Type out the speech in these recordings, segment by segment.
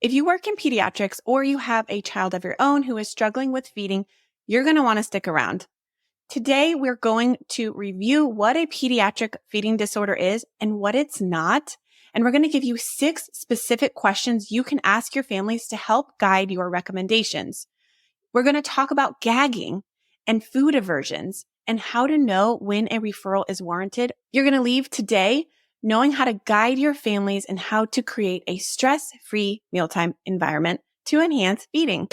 If you work in pediatrics or you have a child of your own who is struggling with feeding, you're going to want to stick around. Today, we're going to review what a pediatric feeding disorder is and what it's not. And we're going to give you 6 specific questions you can ask your families to help guide your recommendations. We're going to talk about gagging and food aversions and how to know when a referral is warranted. You're going to leave today knowing how to guide your families and how to create a stress-free mealtime environment to enhance feeding.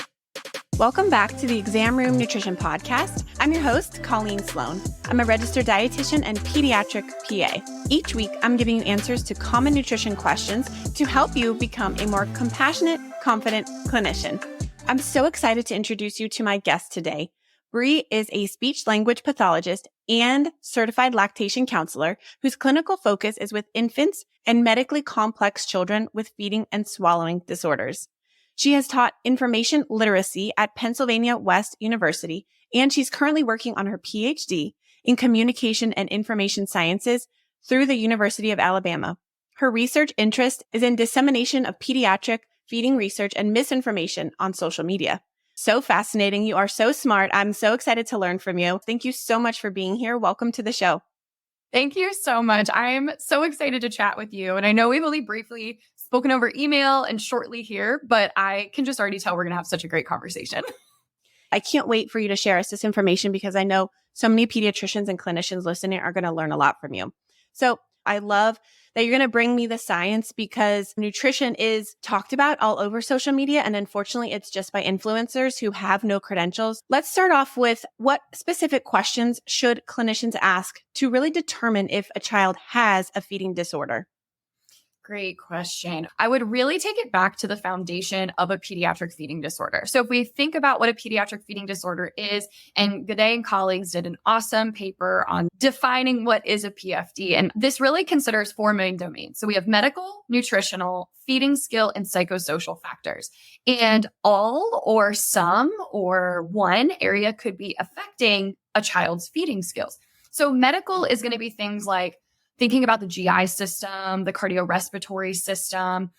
Welcome back to the Exam Room Nutrition Podcast. I'm your host, Colleen Sloan. I'm a registered dietitian and pediatric PA. Each week, I'm giving you answers to common nutrition questions to help you become a more compassionate, confident clinician. I'm so excited to introduce you to my guest today. Bree is a speech-language pathologist and certified lactation counselor whose clinical focus is with infants and medically complex children with feeding and swallowing disorders. She has taught information literacy at Pennsylvania West University, and she's currently working on her PhD in communication and information sciences through the University of Alabama. Her research interest is in dissemination of pediatric feeding research and misinformation on social media. So fascinating. You are so smart. I'm so excited to learn from you. Thank you so much for being here. Welcome to the show. Thank you so much. I'm so excited to chat with you. And I know we've only briefly spoken over email and shortly here, but I can just already tell we're going to have such a great conversation. I can't wait for you to share us this information because I know so many pediatricians and clinicians listening are going to learn a lot from you. So I love that you're going to bring me the science because nutrition is talked about all over social media. And unfortunately, it's just by influencers who have no credentials. Let's start off with what specific questions should clinicians ask to really determine if a child has a feeding disorder? Great question. I would really take it back to the foundation of a pediatric feeding disorder. So if we think about what a pediatric feeding disorder is, and Gagging and colleagues did an awesome paper on defining what is a PFD. And this really considers 4 main domains. So we have medical, nutritional, feeding skill, and psychosocial factors. And all or some or one area could be affecting a child's feeding skills. So medical is going to be things like thinking about the GI system, the cardiorespiratory system,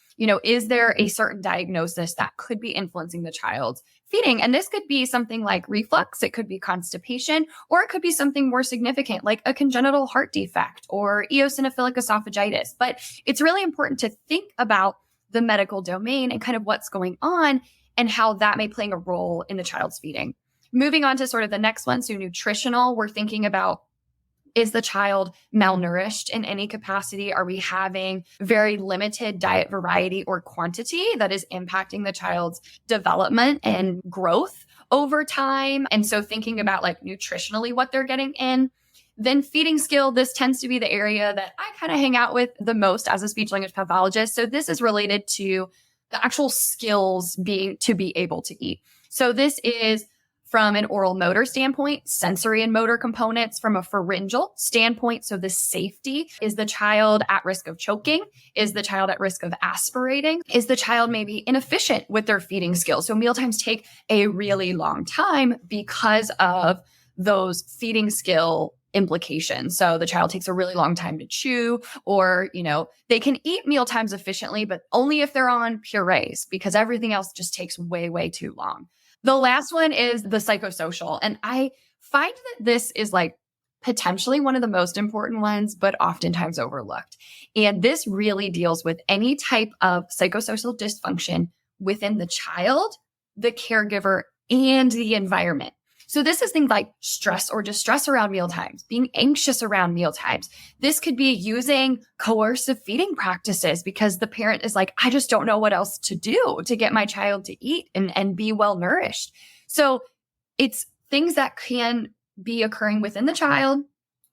is there a certain diagnosis that could be influencing the child's feeding? And this could be something like reflux, it could be constipation, or it could be something more significant like a congenital heart defect or eosinophilic esophagitis. But it's really important to think about the medical domain and kind of what's going on and how that may play a role in the child's feeding. Moving on to sort of the next one, so nutritional, we're thinking about, is the child malnourished in any capacity? Are we having very limited diet variety or quantity that is impacting the child's development and growth over time? And so thinking about like nutritionally what they're getting in. Then feeding skill, this tends to be the area that I kind of hang out with the most as a speech language pathologist. So this is related to the actual skills to be able to eat. So this is from an oral motor standpoint, sensory and motor components from a pharyngeal standpoint. So the safety, is the child at risk of choking? Is the child at risk of aspirating? Is the child maybe inefficient with their feeding skills? So mealtimes take a really long time because of those feeding skill implications. So the child takes a really long time to chew, or, they can eat mealtimes efficiently, but only if they're on purees because everything else just takes way, way too long. The last one is the psychosocial. And I find that this is like potentially one of the most important ones, but oftentimes overlooked. And this really deals with any type of psychosocial dysfunction within the child, the caregiver, and the environment. So this is things like stress or distress around mealtimes, being anxious around mealtimes. This could be using coercive feeding practices because the parent is like, I just don't know what else to do to get my child to eat and be well nourished. So it's things that can be occurring within the child,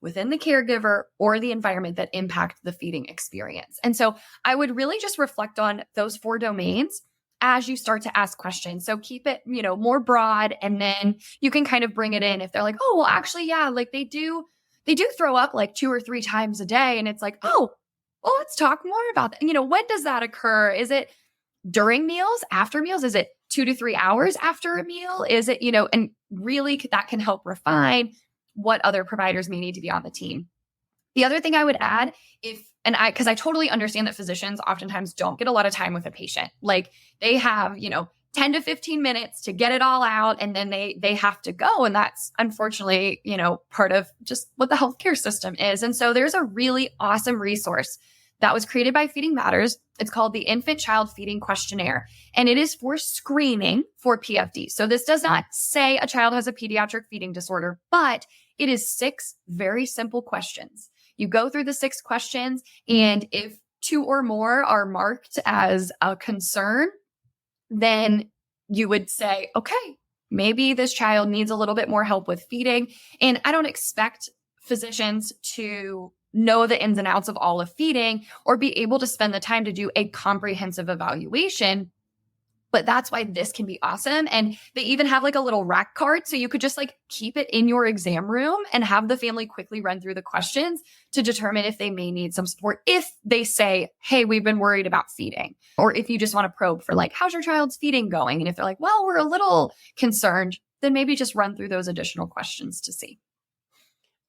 within the caregiver, or the environment that impact the feeding experience. And so I would really just reflect on those 4 domains as you start to ask questions. So keep it, more broad, and then you can kind of bring it in if they're like, oh, well, actually, yeah, like they do throw up like 2 or 3 times a day. And it's like, oh, well, let's talk more about that. When does that occur? Is it during meals, after meals? Is it 2 to 3 hours after a meal? Is it, and really that can help refine what other providers may need to be on the team. The other thing I would add, because I totally understand that physicians oftentimes don't get a lot of time with a patient. Like they have, 10 to 15 minutes to get it all out, and then they have to go. And that's unfortunately, part of just what the healthcare system is. And so there's a really awesome resource that was created by Feeding Matters. It's called the Infant Child Feeding Questionnaire, and it is for screening for PFD. So this does not say a child has a pediatric feeding disorder, but it is 6 very simple questions. You go through the 6 questions, and if 2 or more are marked as a concern, then you would say, okay, maybe this child needs a little bit more help with feeding. And I don't expect physicians to know the ins and outs of all of feeding or be able to spend the time to do a comprehensive evaluation. But that's why this can be awesome. And they even have like a little rack card. So you could just like keep it in your exam room and have the family quickly run through the questions to determine if they may need some support. If they say, hey, we've been worried about feeding. Or if you just want to probe for like, how's your child's feeding going? And if they're like, well, we're a little concerned, then maybe just run through those additional questions to see.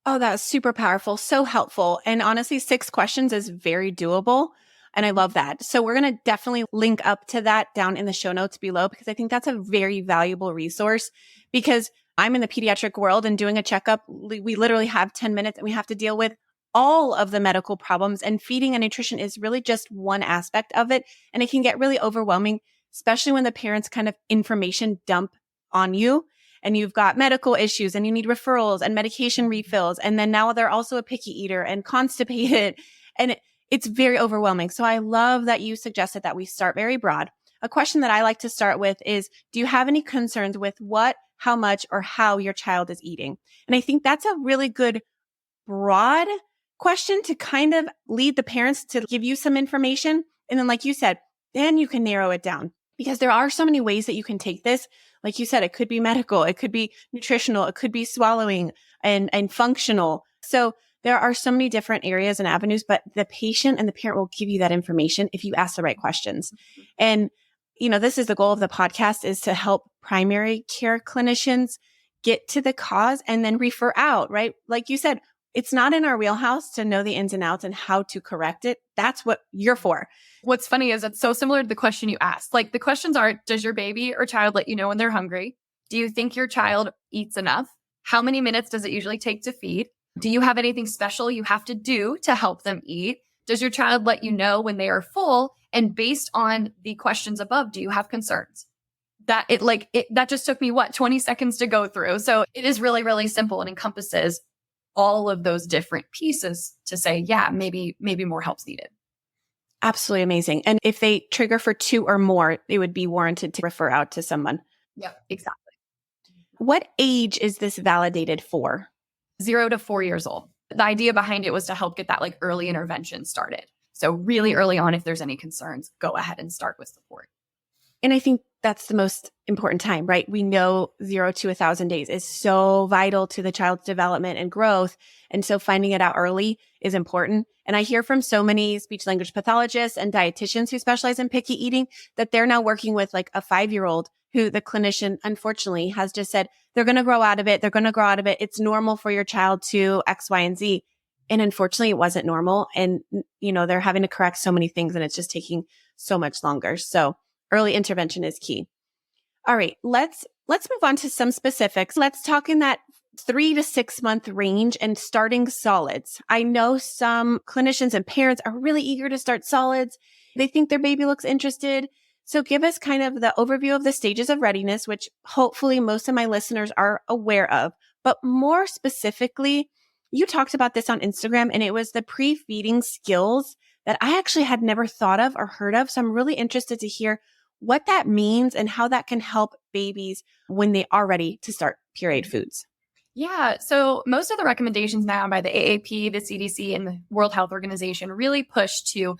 Oh, that's super powerful. So helpful. And honestly, 6 questions is very doable. And I love that. So we're going to definitely link up to that down in the show notes below, because I think that's a very valuable resource. Because I'm in the pediatric world and doing a checkup, we literally have 10 minutes and we have to deal with all of the medical problems, and feeding and nutrition is really just one aspect of it. And it can get really overwhelming, especially when the parents kind of information dump on you and you've got medical issues and you need referrals and medication refills. And then now they're also a picky eater and constipated, and it's very overwhelming. So I love that you suggested that we start very broad. A question that I like to start with is, do you have any concerns with what, how much, or how your child is eating? And I think that's a really good broad question to kind of lead the parents to give you some information. And then, like you said, then you can narrow it down, because there are so many ways that you can take this. Like you said, it could be medical, it could be nutritional, it could be swallowing and functional. So there are so many different areas and avenues, but the patient and the parent will give you that information if you ask the right questions. And, this is the goal of the podcast, is to help primary care clinicians get to the cause and then refer out, right? Like you said, it's not in our wheelhouse to know the ins and outs and how to correct it. That's what you're for. What's funny is it's so similar to the question you asked. Like the questions are, does your baby or child let you know when they're hungry? Do you think your child eats enough? How many minutes does it usually take to feed? Do you have anything special you have to do to help them eat? Does your child let you know when they are full? And based on the questions above, do you have concerns? That just took me 20 seconds to go through. So it is really, really simple and encompasses all of those different pieces to say, yeah, maybe more help's needed. Absolutely amazing. And if they trigger for 2 or more, it would be warranted to refer out to someone. Yep, exactly. What age is this validated for? 0 to 4 years old. The idea behind it was to help get that like early intervention started. So really early on, if there's any concerns, go ahead and start with support. And I think that's the most important time, right? We know 0 to 1,000 days is so vital to the child's development and growth. And so finding it out early is important. And I hear from so many speech language pathologists and dietitians who specialize in picky eating that they're now working with like a 5-year-old who the clinician, unfortunately, has just said, they're going to grow out of it. They're going to grow out of it. It's normal for your child to X, Y, and Z. And unfortunately, it wasn't normal. And, they're having to correct so many things and it's just taking so much longer. So early intervention is key. All right, let's move on to some specifics. Let's talk in that 3 to 6 month range and starting solids. I know some clinicians and parents are really eager to start solids. They think their baby looks interested. So give us kind of the overview of the stages of readiness, which hopefully most of my listeners are aware of. But more specifically, you talked about this on Instagram, and it was the pre-feeding skills that I actually had never thought of or heard of. So I'm really interested to hear what that means and how that can help babies when they are ready to start pureed foods. Yeah. So most of the recommendations now by the AAP, the CDC, and the World Health Organization really push to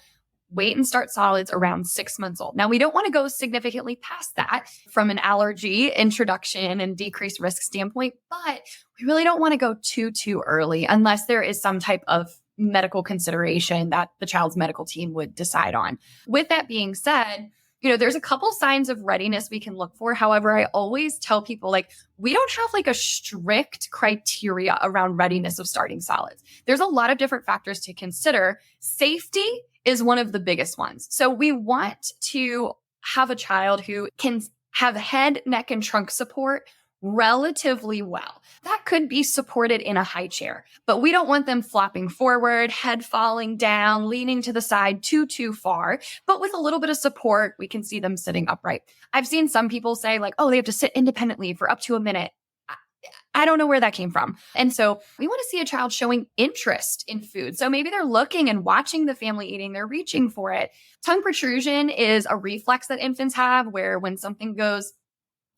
wait and start solids around 6 months old. Now, we don't want to go significantly past that from an allergy introduction and decreased risk standpoint, but we really don't want to go too early unless there is some type of medical consideration that the child's medical team would decide on. With that being said, There's a couple signs of readiness we can look for. However, I always tell people we don't have a strict criteria around readiness of starting solids. There's a lot of different factors to consider. Safety is one of the biggest ones. So we want to have a child who can have head, neck, and trunk support relatively well. That could be supported in a high chair, but we don't want them flopping forward, head falling down, leaning to the side too far. But with a little bit of support, we can see them sitting upright. I've seen some people say they have to sit independently for up to a minute. I don't know where that came from. And so we want to see a child showing interest in food. So maybe they're looking and watching the family eating, they're reaching for it. Tongue protrusion is a reflex that infants have where when something goes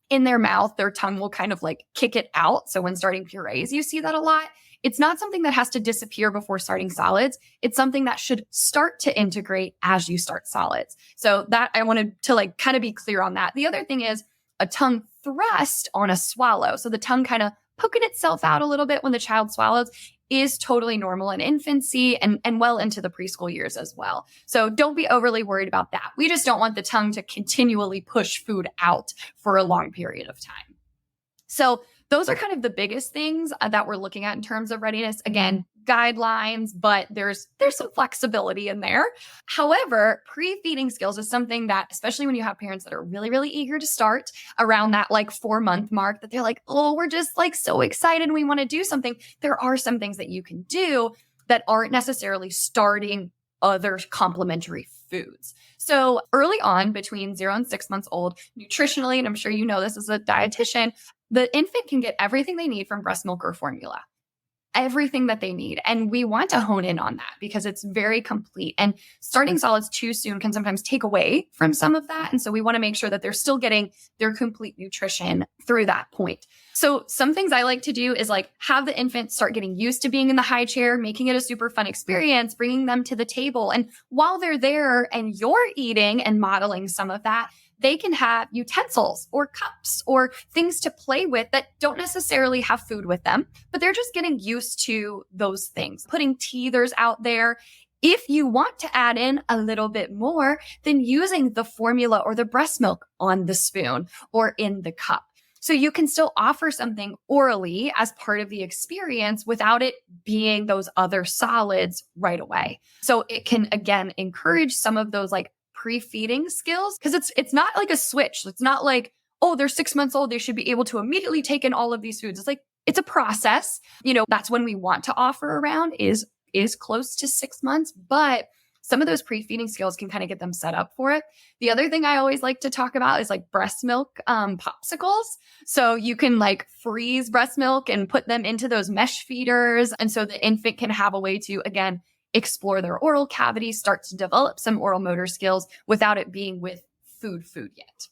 in their mouth, their tongue will kind of kick it out. So when starting purees, you see that a lot. It's not something that has to disappear before starting solids. It's something that should start to integrate as you start solids. So that I wanted to kind of be clear on that. The other thing is a tongue thrust on a swallow. So the tongue kind of poking itself out a little bit when the child swallows is totally normal in infancy and well into the preschool years as well. So don't be overly worried about that. We just don't want the tongue to continually push food out for a long period of time. So those are kind of the biggest things that we're looking at in terms of readiness. Again, guidelines, but there's some flexibility in there. However, pre-feeding skills is something that, especially when you have parents that are really, really eager to start around that 4-month mark, that they're oh, we're just so excited. We want to do something. There are some things that you can do that aren't necessarily starting other complementary foods. So early on, between 0 and 6 months old, nutritionally, and I'm sure you know this as a dietitian, the infant can get everything they need from breast milk or formula. Everything that they need. And we want to hone in on that because it's very complete. And starting solids too soon can sometimes take away from some of that. And so we want to make sure that they're still getting their complete nutrition through that point. So some things I like to do is have the infant start getting used to being in the high chair, making it a super fun experience, bringing them to the table. And while they're there and you're eating and modeling some of that, they can have utensils or cups or things to play with that don't necessarily have food with them, but they're just getting used to those things. Putting teethers out there. If you want to add in a little bit more, then using the formula or the breast milk on the spoon or in the cup. So you can still offer something orally as part of the experience without it being those other solids right away. So it can, again, encourage some of those pre-feeding skills because it's not a switch. It's not oh, they're 6 months old, they should be able to immediately take in all of these foods. It's it's a process. That's when we want to offer around is close to 6 months, but some of those pre-feeding skills can kind of get them set up for it. The other thing I always like to talk about is breast milk popsicles. So you can freeze breast milk and put them into those mesh feeders. And so the infant can have a way to, again, explore their oral cavity, start to develop some oral motor skills without it being with food yet.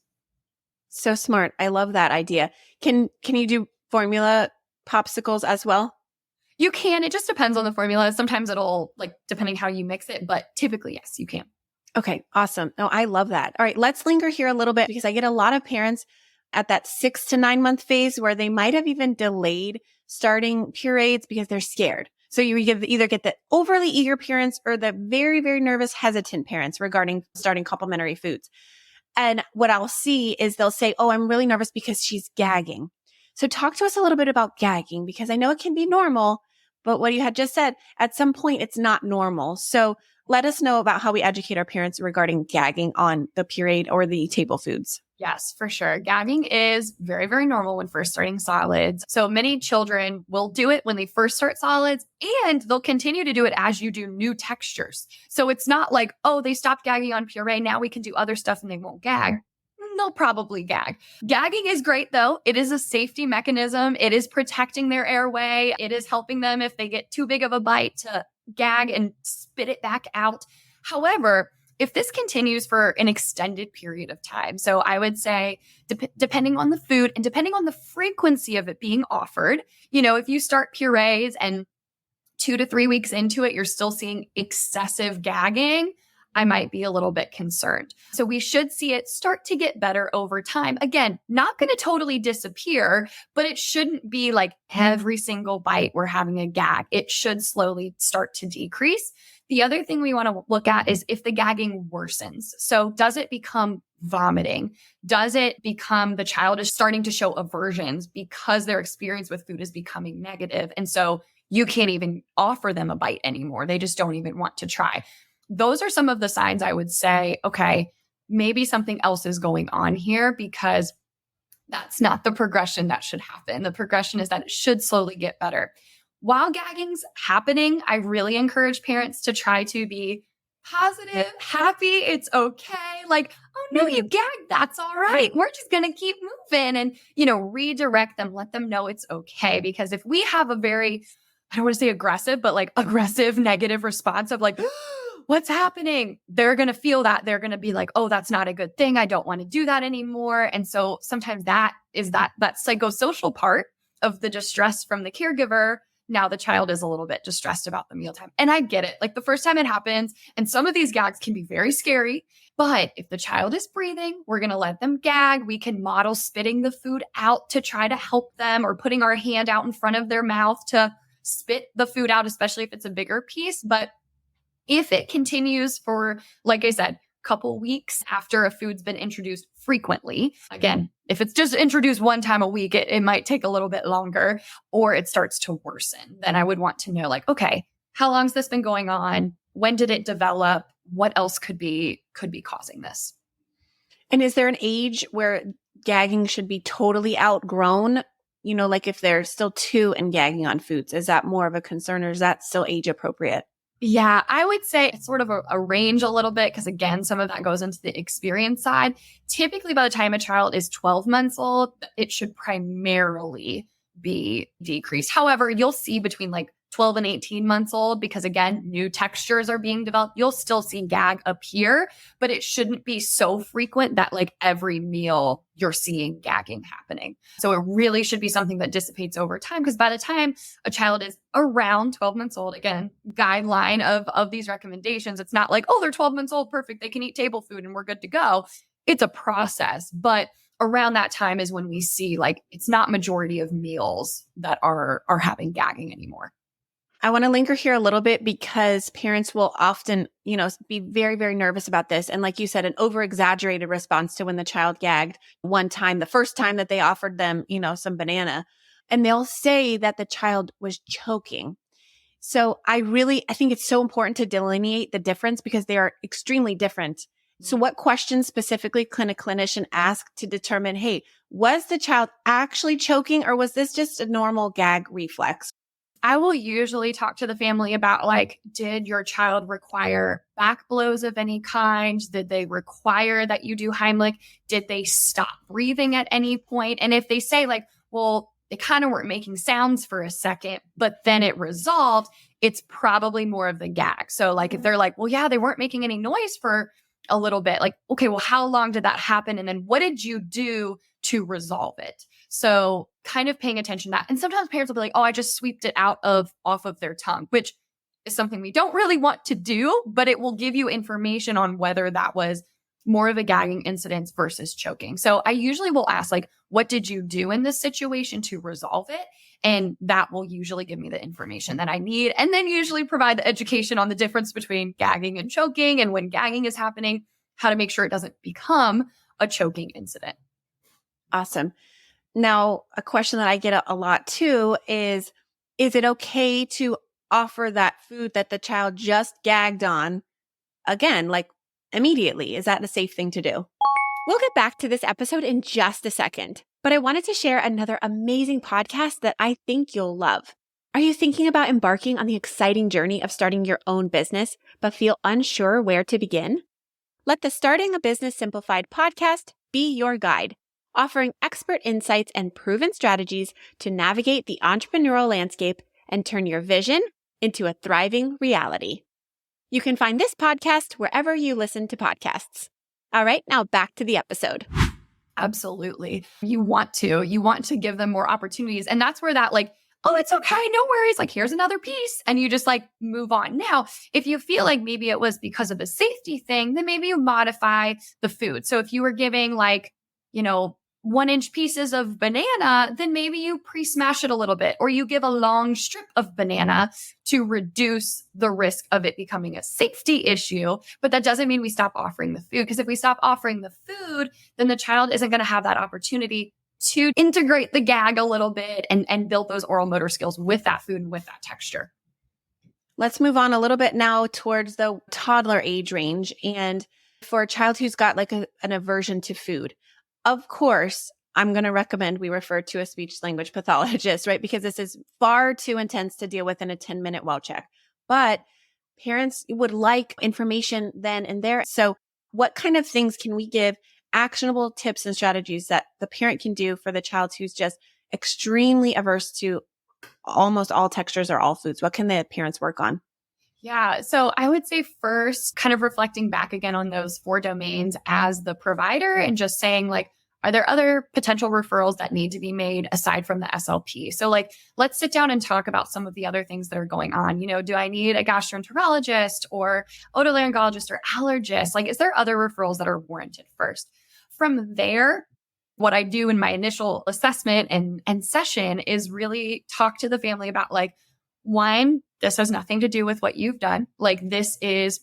So smart. I love that idea. Can you do formula popsicles as well? You can. It just depends on the formula. Sometimes it'll depending how you mix it, but typically, yes, you can. Okay, awesome. No, I love that. All right, let's linger here a little bit because I get a lot of parents at that 6 to 9 month phase where they might have even delayed starting purees because they're scared. So you either get the overly eager parents or the very, very nervous, hesitant parents regarding starting complementary foods. And what I'll see is they'll say, oh, I'm really nervous because she's gagging. So talk to us a little bit about gagging because I know it can be normal, but what you had just said, at some point it's not normal. So let us know about how we educate our parents regarding gagging on the pureed or the table foods. Yes, for sure. Gagging is very, very normal when first starting solids. So many children will do it when they first start solids, and they'll continue to do it as you do new textures. So it's not oh, they stopped gagging on puree. Now we can do other stuff and they won't gag. They'll probably gag. Gagging is great though. It is a safety mechanism. It is protecting their airway. It is helping them if they get too big of a bite to gag and spit it back out. However, if this continues for an extended period of time, so I would say depending on the food and depending on the frequency of it being offered, if you start purees and 2 to 3 weeks into it, you're still seeing excessive gagging, I might be a little bit concerned. So we should see it start to get better over time. Again, not going to totally disappear, but it shouldn't be every single bite we're having a gag. It should slowly start to decrease. The other thing we want to look at is if the gagging worsens. So does it become vomiting? Does it become the child is starting to show aversions because their experience with food is becoming negative? And so you can't even offer them a bite anymore. They just don't even want to try. Those are some of the signs I would say, okay, maybe something else is going on here, because that's not the progression that should happen. The progression is that it should slowly get better. While gagging's happening, I really encourage parents to try to be positive, happy. It's okay. Like, oh no, you gagged. That's all right. We're just going to keep moving and, redirect them, let them know it's okay. Because if we have a very, I don't want to say aggressive, but like aggressive negative response of like, what's happening? They're going to feel that. They're going to be like, oh, that's not a good thing. I don't want to do that anymore. And so sometimes that is that psychosocial part of the distress from the caregiver. Now the child is a little bit distressed about the mealtime. And I get it. Like the first time it happens, and some of these gags can be very scary, but if the child is breathing, we're going to let them gag. We can model spitting the food out to try to help them, or putting our hand out in front of their mouth to spit the food out, especially if it's a bigger piece. But if it continues for, like I said, couple weeks after a food's been introduced frequently, again, if it's just introduced one time a week, it might take a little bit longer, or it starts to worsen, then I would want to know, like, okay, how long's this been going on? When did it develop? What else could be causing this? And is there an age where gagging should be totally outgrown? Like if they're still 2 and gagging on foods, is that more of a concern, or is that still age appropriate? Yeah, I would say it's sort of a range a little bit, because again, some of that goes into the experience side. Typically, by the time a child is 12 months old, it should primarily be decreased. However, you'll see between like 12 and 18 months old, because again, new textures are being developed, you'll still see gag appear, but it shouldn't be so frequent that like every meal you're seeing gagging happening. So it really should be something that dissipates over time, because by the time a child is around 12 months old, again, guideline of these recommendations, it's not like, oh, they're 12 months old, perfect, they can eat table food and we're good to go. It's a process, but around that time is when we see like it's not majority of meals that are having gagging anymore. I want to linger here a little bit, because parents will often, be very, very nervous about this. And like you said, an over-exaggerated response to when the child gagged one time, the first time that they offered them, some banana, and they'll say that the child was choking. So I think it's so important to delineate the difference, because they are extremely different. So what questions specifically can a clinician ask to determine, hey, was the child actually choking, or was this just a normal gag reflex? I will usually talk to the family about like, did your child require back blows of any kind? Did they require that you do Heimlich? Did they stop breathing at any point? And if they say like, well, they kind of weren't making sounds for a second, but then it resolved, it's probably more of the gag. So like if they're like, well, yeah, they weren't making any noise for a little bit, like, okay, well, how long did that happen? And then what did you do to resolve it? So kind of paying attention to that. And sometimes parents will be like, oh, I just sweeped it off of their tongue, which is something we don't really want to do, but it will give you information on whether that was more of a gagging incident versus choking. So I usually will ask, like, what did you do in this situation to resolve it? And that will usually give me the information that I need. And then usually provide the education on the difference between gagging and choking, and when gagging is happening, how to make sure it doesn't become a choking incident. Awesome. Now, a question that I get a lot too is it okay to offer that food that the child just gagged on again, like immediately? Is that a safe thing to do? We'll get back to this episode in just a second, but I wanted to share another amazing podcast that I think you'll love. Are you thinking about embarking on the exciting journey of starting your own business, but feel unsure where to begin? Let the Starting a Business Simplified podcast be your guide, offering expert insights and proven strategies to navigate the entrepreneurial landscape and turn your vision into a thriving reality. You can find this podcast wherever you listen to podcasts. All right, now back to the episode. Absolutely. You want to give them more opportunities. And that's where that like, oh, it's okay, no worries. Like, here's another piece. And you just like move on. Now, if you feel like maybe it was because of a safety thing, then maybe you modify the food. So if you were giving like, 1-inch pieces of banana, then maybe you pre-smash it a little bit, or you give a long strip of banana to reduce the risk of it becoming a safety issue. But that doesn't mean we stop offering the food, because if we stop offering the food, then the child isn't going to have that opportunity to integrate the gag a little bit and build those oral motor skills with that food and with that texture. Let's move on a little bit now towards the toddler age range. And for a child who's got like an aversion to food, of course, I'm going to recommend we refer to a speech language pathologist, right? Because this is far too intense to deal with in a 10-minute well check. But parents would like information then and there. So what kind of things can we give, actionable tips and strategies that the parent can do for the child who's just extremely averse to almost all textures or all foods? What can the parents work on? Yeah. So I would say first, kind of reflecting back again on those 4 domains as the provider and just saying like, are there other potential referrals that need to be made aside from the SLP? So like, let's sit down and talk about some of the other things that are going on. You know, do I need a gastroenterologist or otolaryngologist or allergist? Like, is there other referrals that are warranted first? From there, what I do in my initial assessment and session is really talk to the family about like, one, this has nothing to do with what you've done. Like, this is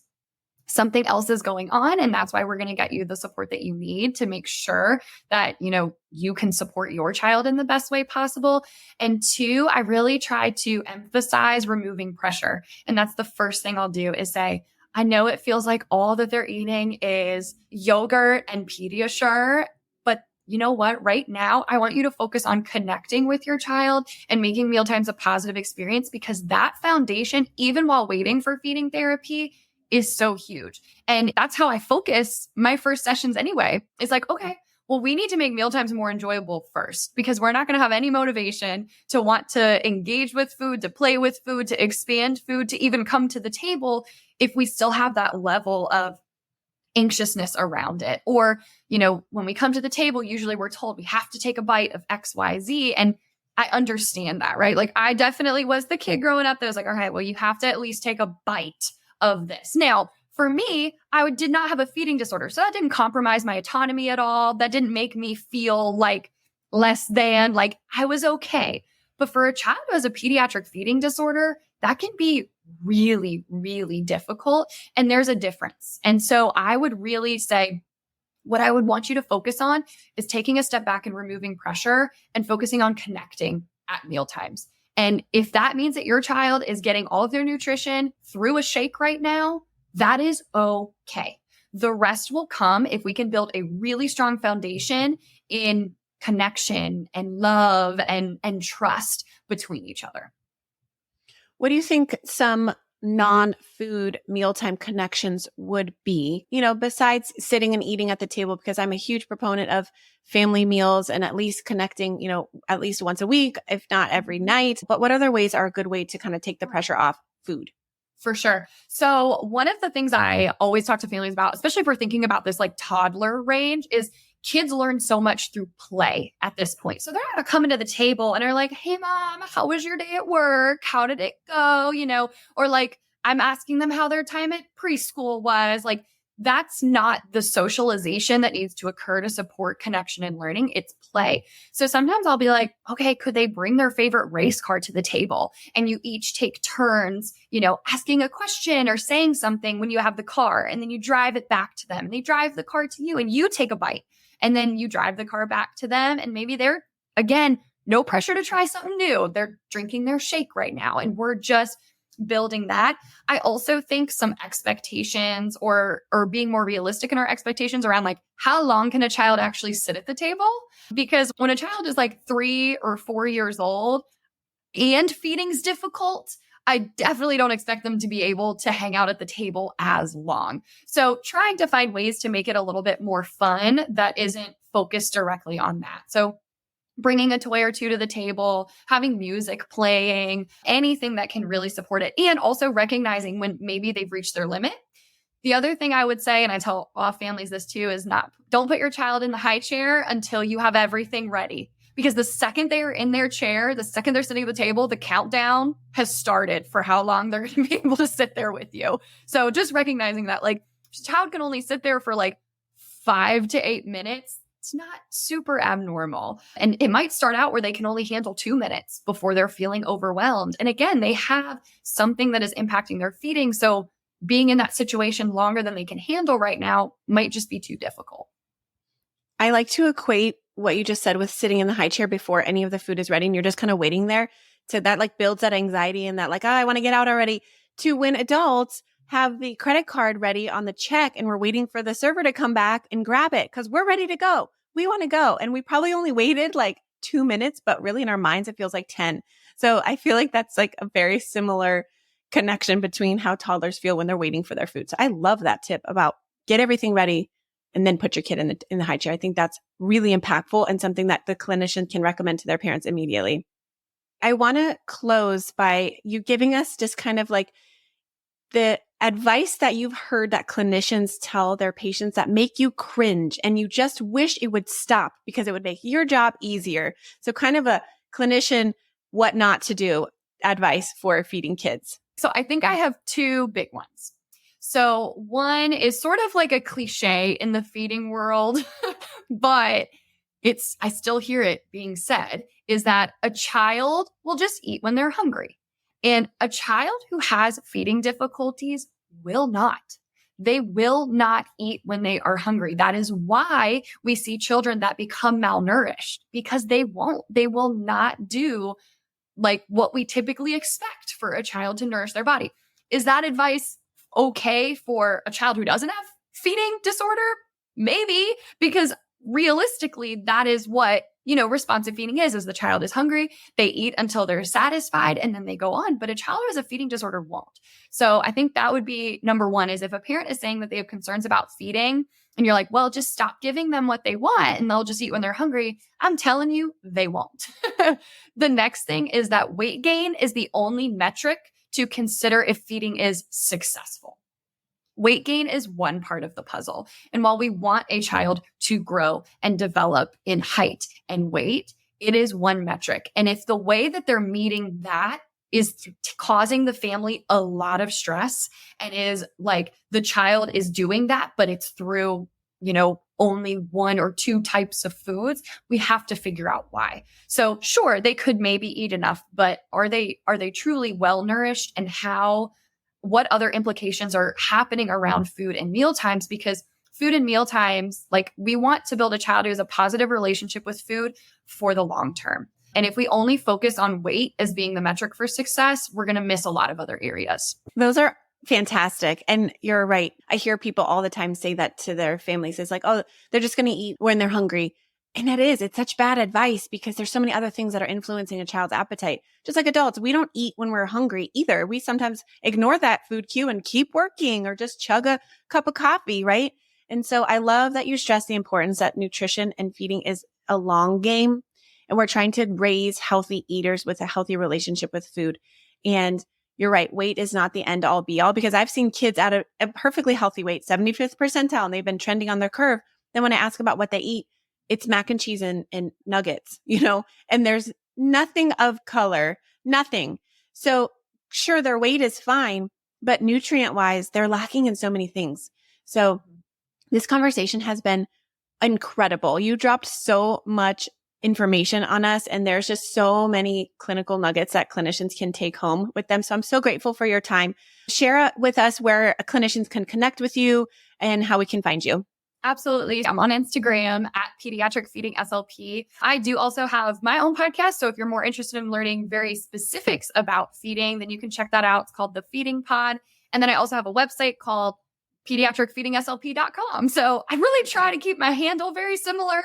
something else is going on. And that's why we're going to get you the support that you need to make sure that, you know, you can support your child in the best way possible. And 2, I really try to emphasize removing pressure. And that's the first thing I'll do is say, I know it feels like all that they're eating is yogurt and Pediasure, but you know what? Right now, I want you to focus on connecting with your child and making mealtimes a positive experience, because that foundation, even while waiting for feeding therapy, is so huge. And that's how I focus my first sessions anyway. It's like, okay, well, we need to make mealtimes more enjoyable first, because we're not going to have any motivation to want to engage with food, to play with food, to expand food, to even come to the table if we still have that level of anxiousness around it. Or, you know, when we come to the table, usually we're told we have to take a bite of XYZ. And I understand that, right? Like, I definitely was the kid growing up that was like, all right, well, you have to at least take a bite of this. Now, for me, I did not have a feeding disorder. So that didn't compromise my autonomy at all. That didn't make me feel like less than, like I was okay. But for a child who has a pediatric feeding disorder, that can be really, really difficult. And there's a difference. And so I would really say, what I would want you to focus on is taking a step back and removing pressure and focusing on connecting at mealtimes. And if that means that your child is getting all of their nutrition through a shake right now, that is okay. The rest will come if we can build a really strong foundation in connection and love and trust between each other. What do you think some non-food mealtime connections would be, you know, besides sitting and eating at the table? Because I'm a huge proponent of family meals and at least connecting, you know, at least once a week, if not every night. But what other ways are a good way to kind of take the pressure off food? For sure. So one of the things I always talk to families about, especially if we're thinking about this like toddler range, is kids learn so much through play at this point. So they're not coming to the table and are like, hey, mom, how was your day at work? How did it go? You know, or like I'm asking them how their time at preschool was. Like, that's not the socialization that needs to occur to support connection and learning. It's play. So sometimes I'll be like, okay, could they bring their favorite race car to the table? And you each take turns, you know, asking a question or saying something when you have the car, and then you drive it back to them and they drive the car to you and you take a bite and then you drive the car back to them. And maybe they're, again, no pressure to try something new. They're drinking their shake right now. And we're just building that. I also think some expectations or being more realistic in our expectations around like, how long can a child actually sit at the table? Because when a child is like 3 or 4 years old and feeding's difficult, I definitely don't expect them to be able to hang out at the table as long. So trying to find ways to make it a little bit more fun that isn't focused directly on that. So bringing a toy or two to the table, having music playing, anything that can really support it. And also recognizing when maybe they've reached their limit. The other thing I would say, and I tell all families this too, is don't put your child in the high chair until you have everything ready. Because the second they are in their chair, the second they're sitting at the table, the countdown has started for how long they're going to be able to sit there with you. So just recognizing that, like, a child can only sit there for like 5 to 8 minutes. It's not super abnormal. And it might start out where they can only handle 2 minutes before they're feeling overwhelmed. And again, they have something that is impacting their feeding. So being in that situation longer than they can handle right now might just be too difficult. I like to equate what you just said with sitting in the high chair before any of the food is ready and you're just kind of waiting there. So that like builds that anxiety and that like, oh, I want to get out already, to when adults have the credit card ready on the check and we're waiting for the server to come back and grab it because we're ready to go. We want to go. And we probably only waited like 2 minutes, but really in our minds, it feels like 10. So I feel like that's like a very similar connection between how toddlers feel when they're waiting for their food. So I love that tip about get everything ready and then put your kid in the high chair. I think that's really impactful and something that the clinician can recommend to their parents immediately. I want to close by you giving us just kind of like the advice that you've heard that clinicians tell their patients that make you cringe and you just wish it would stop because it would make your job easier. So kind of a clinician, what not to do advice for feeding kids. So I think I have 2 big ones. So one is sort of like a cliche in the feeding world, but I still hear it being said, is that a child will just eat when they're hungry. And a child who has feeding difficulties will not. They will not eat when they are hungry. That is why we see children that become malnourished, because they will not do like what we typically expect for a child to nourish their body. Is that advice okay for a child who doesn't have feeding disorder? Maybe, because realistically, that is what, responsive feeding is the child is hungry, they eat until they're satisfied, and then they go on. But a child who has a feeding disorder won't. So I think that would be number one, is if a parent is saying that they have concerns about feeding and you're like, well, just stop giving them what they want and they'll just eat when they're hungry. I'm telling you, they won't. The next thing is that weight gain is the only metric to consider if feeding is successful. Weight gain is one part of the puzzle. And while we want a child to grow and develop in height and weight, it is one metric. And if the way that they're meeting that is causing the family a lot of stress and is like the child is doing that, but it's through, only 1 or 2 types of foods, we have to figure out why. So sure, they could maybe eat enough, but are they truly well nourished, and what other implications are happening around food and meal times? Because food and meal times, like we want to build a child who has a positive relationship with food for the long term. And if we only focus on weight as being the metric for success, we're going to miss a lot of other areas. Those are fantastic. And you're right. I hear people all the time say that to their families. It's like, oh, they're just going to eat when they're hungry. And it's such bad advice because there's so many other things that are influencing a child's appetite. Just like adults, we don't eat when we're hungry either. We sometimes ignore that food cue and keep working or just chug a cup of coffee, right? And so I love that you stress the importance that nutrition and feeding is a long game. And we're trying to raise healthy eaters with a healthy relationship with food. And you're right, weight is not the end all be all, because I've seen kids at a perfectly healthy weight, 75th percentile, and they've been trending on their curve. Then when I ask about what they eat, it's mac and cheese and nuggets, and there's nothing of color, nothing. So sure, their weight is fine, but nutrient wise, they're lacking in so many things. So this conversation has been incredible. You dropped so much information on us, and there's just so many clinical nuggets that clinicians can take home with them. So I'm so grateful for your time. Share with us where clinicians can connect with you and how we can find you. Absolutely. I'm on Instagram at Pediatric Feeding SLP. I do also have my own podcast. So if you're more interested in learning very specifics about feeding, then you can check that out. It's called The Feeding Pod. And then I also have a website called pediatricfeedingslp.com. So I really try to keep my handle very similar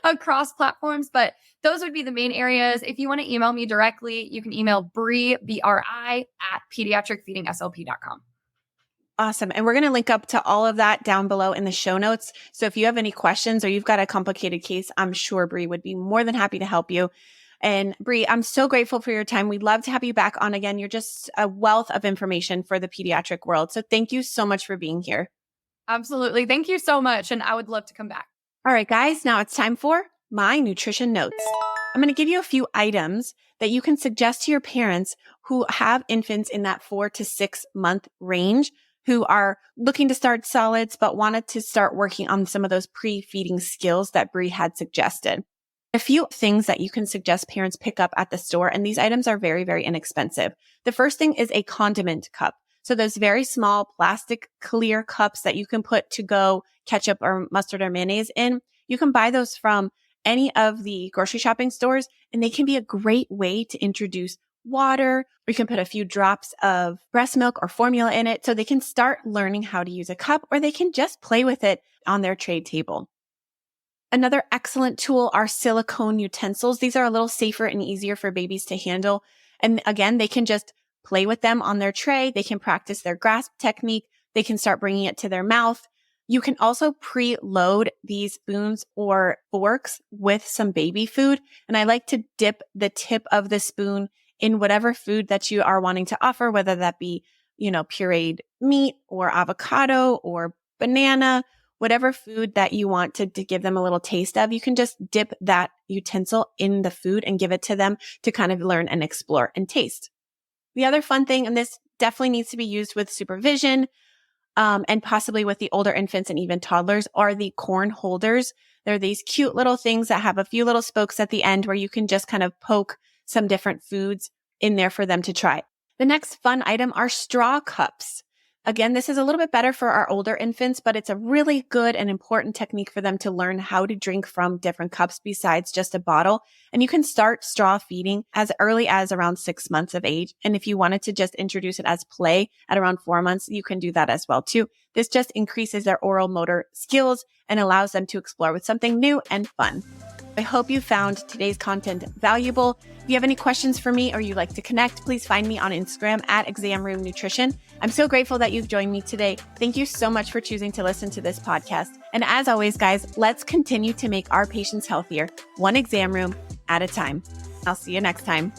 across platforms, but those would be the main areas. If you want to email me directly, you can email Bri, B-R-I, at pediatricfeedingslp.com. Awesome. And we're going to link up to all of that down below in the show notes. So if you have any questions or you've got a complicated case, I'm sure Bri would be more than happy to help you. And Bri, I'm so grateful for your time. We'd love to have you back on again. You're just a wealth of information for the pediatric world. So thank you so much for being here. Absolutely. Thank you so much. And I would love to come back. All right, guys, now it's time for my nutrition notes. I'm going to give you a few items that you can suggest to your parents who have infants in that 4 to 6 month range who are looking to start solids, but wanted to start working on some of those pre-feeding skills that Bree had suggested. A few things that you can suggest parents pick up at the store, and these items are very, very inexpensive. The first thing is a condiment cup. So those very small plastic clear cups that you can put to go ketchup or mustard or mayonnaise in, you can buy those from any of the grocery shopping stores, and they can be a great way to introduce water, or you can put a few drops of breast milk or formula in it so they can start learning how to use a cup, or they can just play with it on their tray table. Another excellent tool are silicone utensils. These are a little safer and easier for babies to handle. And again, they can just play with them on their tray. They can practice their grasp technique. They can start bringing it to their mouth. You can also preload these spoons or forks with some baby food. And I like to dip the tip of the spoon in whatever food that you are wanting to offer, whether that be, pureed meat or avocado or banana, whatever food that you want to give them a little taste of. You can just dip that utensil in the food and give it to them to kind of learn and explore and taste. The other fun thing, and this definitely needs to be used with supervision, and possibly with the older infants and even toddlers, are the corn holders. They're these cute little things that have a few little spokes at the end where you can just kind of poke some different foods in there for them to try. The next fun item are straw cups. Again, this is a little bit better for our older infants, but it's a really good and important technique for them to learn how to drink from different cups besides just a bottle. And you can start straw feeding as early as around 6 months of age. And if you wanted to just introduce it as play at around 4 months, you can do that as well too. This just increases their oral motor skills and allows them to explore with something new and fun. I hope you found today's content valuable. If you have any questions for me or you'd like to connect, please find me on Instagram at Exam Room Nutrition. I'm so grateful that you've joined me today. Thank you so much for choosing to listen to this podcast. And as always, guys, let's continue to make our patients healthier, one exam room at a time. I'll see you next time.